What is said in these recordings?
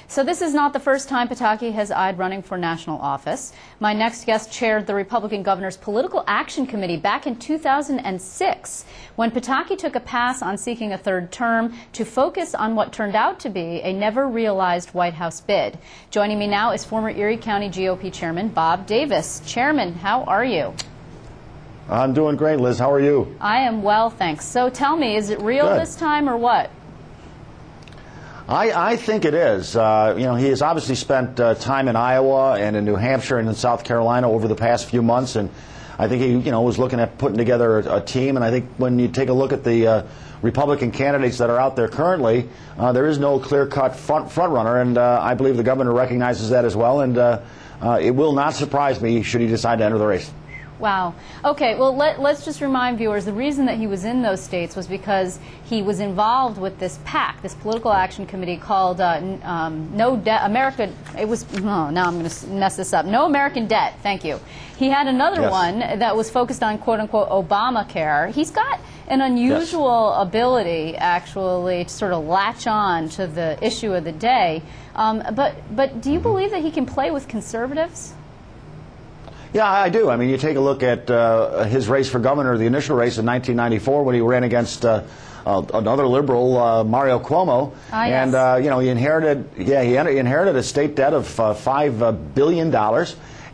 So this is not the first time Pataki has eyed running for national office. My next guest chaired the Republican governor's Political Action Committee back in 2006, when Pataki took a pass on seeking a third term to focus on what turned out to be a never-realized White House bid. Joining me now is former Erie County GOP Chairman Bob Davis. Chairman, how are you? I'm doing great, Liz. How are you? I am well, thanks. So tell me, is it real Good. this time or what? I think it is. He has obviously spent time in Iowa and in New Hampshire and in South Carolina over the past few months, and I think he, was looking at putting together a team. And I think when you take a look at the Republican candidates that are out there currently, there is no clear-cut front runner, and I believe the governor recognizes that as well. And it will not surprise me should he decide to enter the race. Wow. Okay, well, let's just remind viewers, the reason that he was in those states was because he was involved with this PAC, this political action committee called No Debt America. It was, oh, now I'm going to mess this up. No American Debt. Thank you. He had another one that was focused on quote-unquote Obamacare. He's got an unusual ability, actually, to sort of latch on to the issue of the day. But do you believe that he can play with conservatives? Yeah, I do. I mean, you take a look at his race for governor, the initial race in 1994 when he ran against another liberal, Mario Cuomo. Yes. And, he inherited a state debt of $5 billion.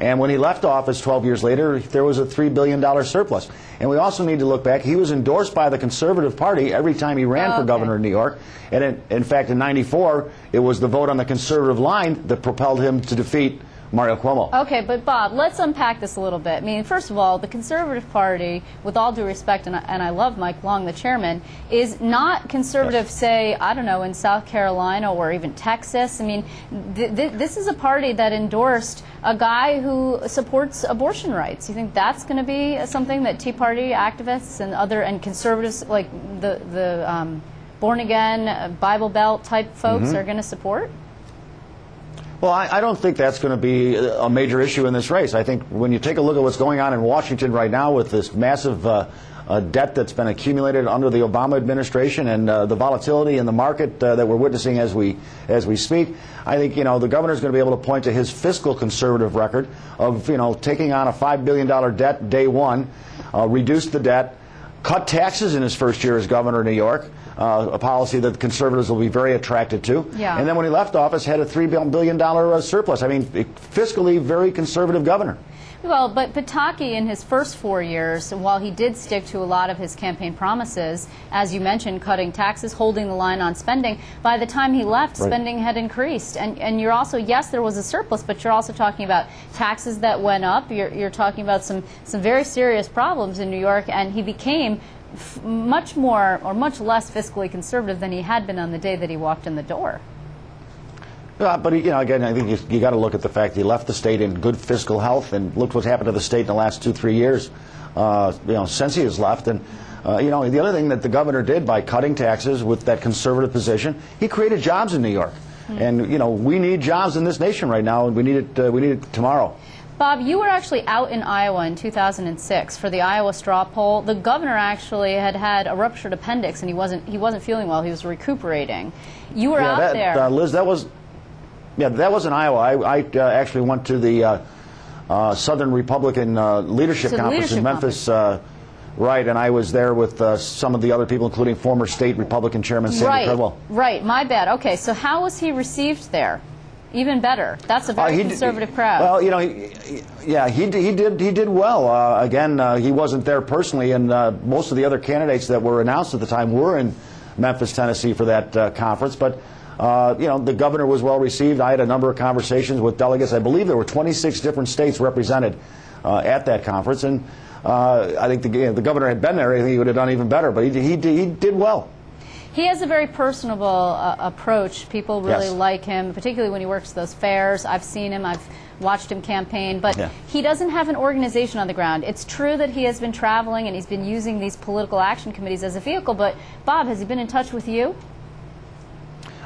And when he left office 12 years later, there was a $3 billion surplus. And we also need to look back. He was endorsed by the Conservative Party every time he ran for governor in New York. And in fact, in 94, it was the vote on the conservative line that propelled him to defeat Mario Cuomo. Okay, but Bob, let's unpack this a little bit. I mean, first of all, the Conservative Party, with all due respect, and I love Mike Long, the chairman, is not conservative, say, I don't know, in South Carolina or even Texas. I mean, this is a party that endorsed a guy who supports abortion rights. You think that's going to be something that Tea Party activists and conservatives like the born-again, Bible Belt type folks are going to support? Well, I don't think that's going to be a major issue in this race. I think when you take a look at what's going on in Washington right now with this massive debt that's been accumulated under the Obama administration and the volatility in the market that we're witnessing as we speak, I think the governor's going to be able to point to his fiscal conservative record of taking on a $5 billion debt day one, reduce the debt, cut taxes in his first year as governor of New York, a policy that the conservatives will be very attracted to. Yeah. And then when he left office, had a $3 billion surplus. I mean, fiscally very conservative governor. Well, but Pataki, in his first 4 years, while he did stick to a lot of his campaign promises, as you mentioned, cutting taxes, holding the line on spending, by the time he left, spending had increased. And you're also, yes, there was a surplus, but you're also talking about taxes that went up. You're talking about some very serious problems in New York, and he became much more or much less fiscally conservative than he had been on the day that he walked in the door. But again, I think you got to look at the fact that he left the state in good fiscal health, and look what's happened to the state in the last 2-3 years, since he has left. And the other thing that the governor did by cutting taxes with that conservative position, he created jobs in New York. And we need jobs in this nation right now, and we need it tomorrow. Bob, you were actually out in Iowa in 2006 for the Iowa straw poll. The governor actually had a ruptured appendix, and he wasn't feeling well. He was recuperating. You were out there. Liz, that was in Iowa. I actually went to the Southern Republican Leadership Conference in Memphis. Right, and I was there with some of the other people, including former state Republican Chairman Sandy Treadwell. Right, my bad. Okay, so how was he received there? Even better. That's a very conservative crowd. Well, he did well. Again, he wasn't there personally, and most of the other candidates that were announced at the time were in Memphis, Tennessee for that conference. But the governor was well received. I had a number of conversations with delegates. I believe there were 26 different states represented at that conference, and I think the governor had been there. I think he would have done even better. But he did well. He has a very personable approach. People really like him, particularly when he works those fairs. I've seen him. I've watched him campaign. But he doesn't have an organization on the ground. It's true that he has been traveling and he's been using these political action committees as a vehicle. But, Bob, has he been in touch with you?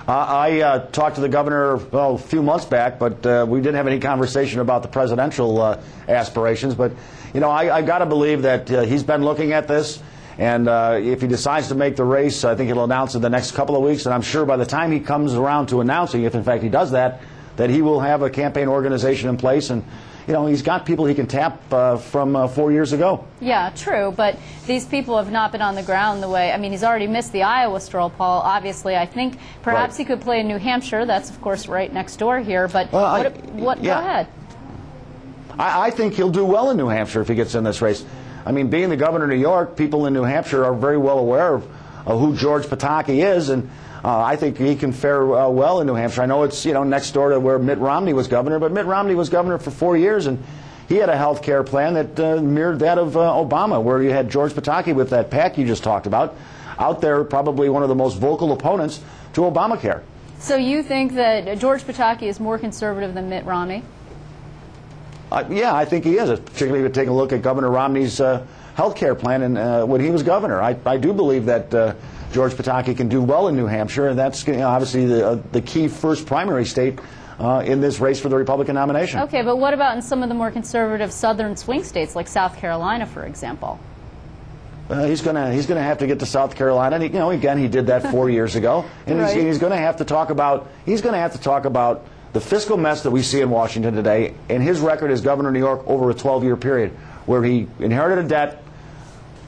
I talked to the governor a few months back, but we didn't have any conversation about the presidential aspirations. But, I got to believe that he's been looking at this. And if he decides to make the race, I think he'll announce it the next couple of weeks. And I'm sure by the time he comes around to announcing, if in fact he does that, that he will have a campaign organization in place. And he's got people he can tap from 4 years ago. Yeah, true, but these people have not been on the ground the way. I mean, he's already missed the Iowa straw poll, obviously. I think perhaps he could play in New Hampshire. That's, of course, right next door here. But go ahead. I think he'll do well in New Hampshire if he gets in this race. I mean, being the governor of New York, people in New Hampshire are very well aware of who George Pataki is, and I think he can fare well in New Hampshire. I know it's next door to where Mitt Romney was governor, but Mitt Romney was governor for 4 years, and he had a health care plan that mirrored that of Obama, where you had George Pataki with that PAC you just talked about, out there probably one of the most vocal opponents to Obamacare. So you think that George Pataki is more conservative than Mitt Romney? Yeah, I think he is, particularly if you take a look at Governor Romney's health care plan and when he was governor. I do believe that George Pataki can do well in New Hampshire, and that's obviously the key first primary state in this race for the Republican nomination. Okay, but what about in some of the more conservative southern swing states like South Carolina, for example? He's going to have to get to South Carolina. And again, he did that 4 years ago, and he's going to have to talk about the fiscal mess that we see in Washington today, and his record as governor of New York over a 12-year period, where he inherited a debt,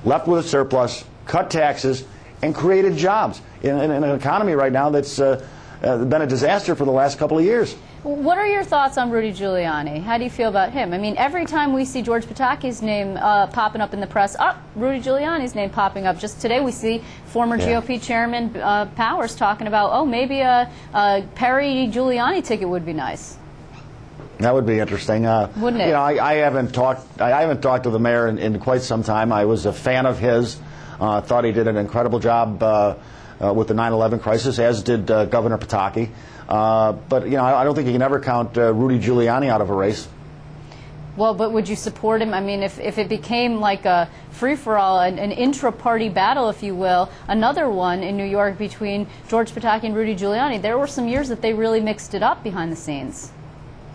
left with a surplus, cut taxes, and created jobs in an economy right now that's been a disaster for the last couple of years. What are your thoughts on Rudy Giuliani? How do you feel about him? I mean, every time we see George Pataki's name popping up in the press, Rudy Giuliani's name popping up. Just today we see former GOP Chairman Powers talking about, maybe a Perry Giuliani ticket would be nice. That would be interesting. Wouldn't it? I haven't talked to the mayor in quite some time. I was a fan of his. Thought he did an incredible job with the 9/11 crisis, as did Governor Pataki. But I don't think you can ever count Rudy Giuliani out of a race. Well, but would you support him? I mean, if it became like a free-for-all, an intra-party battle, if you will, another one in New York between George Pataki and Rudy Giuliani, there were some years that they really mixed it up behind the scenes.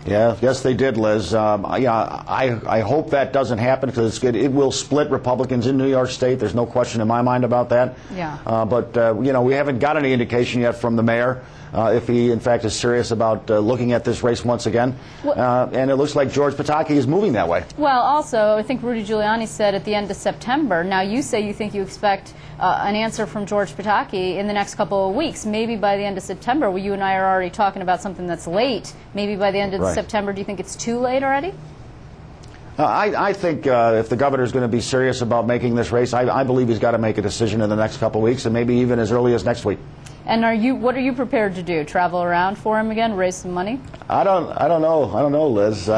Yeah, yes, they did, Liz. I hope that doesn't happen, because it will split Republicans in New York State. There's no question in my mind about that. Yeah. But we haven't got any indication yet from the mayor if he, in fact, is serious about looking at this race once again. And it looks like George Pataki is moving that way. Well, also, I think Rudy Giuliani said at the end of September. Now, you say you think you expect an answer from George Pataki in the next couple of weeks, maybe by the end of September. Well, you and I are already talking about something that's late. Maybe by the end of September. Do you think it's too late already? I think if the governor is going to be serious about making this race, I believe he's got to make a decision in the next couple of weeks, and maybe even as early as next week. And what are you prepared to do? Travel around for him again, raise some money? I don't know, Liz.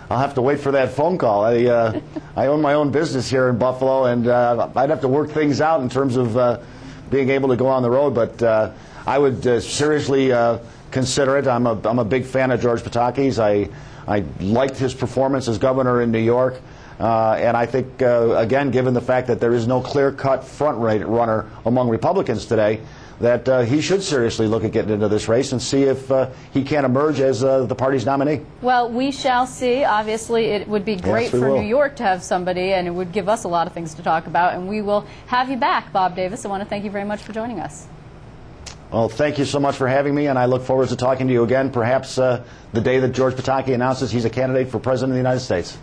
I'll have to wait for that phone call. I own my own business here in Buffalo, and I'd have to work things out in terms of being able to go on the road. But I would seriously consider it. I'm a big fan of George Pataki's. I liked his performance as governor in New York. And I think, again, given the fact that there is no clear-cut front runner among Republicans today, that he should seriously look at getting into this race and see if he can emerge as the party's nominee. Well, we shall see. Obviously, it would be great for New York to have somebody, and it would give us a lot of things to talk about. And we will have you back, Bob Davis. I want to thank you very much for joining us. Well, thank you so much for having me, and I look forward to talking to you again, perhaps the day that George Pataki announces he's a candidate for President of the United States.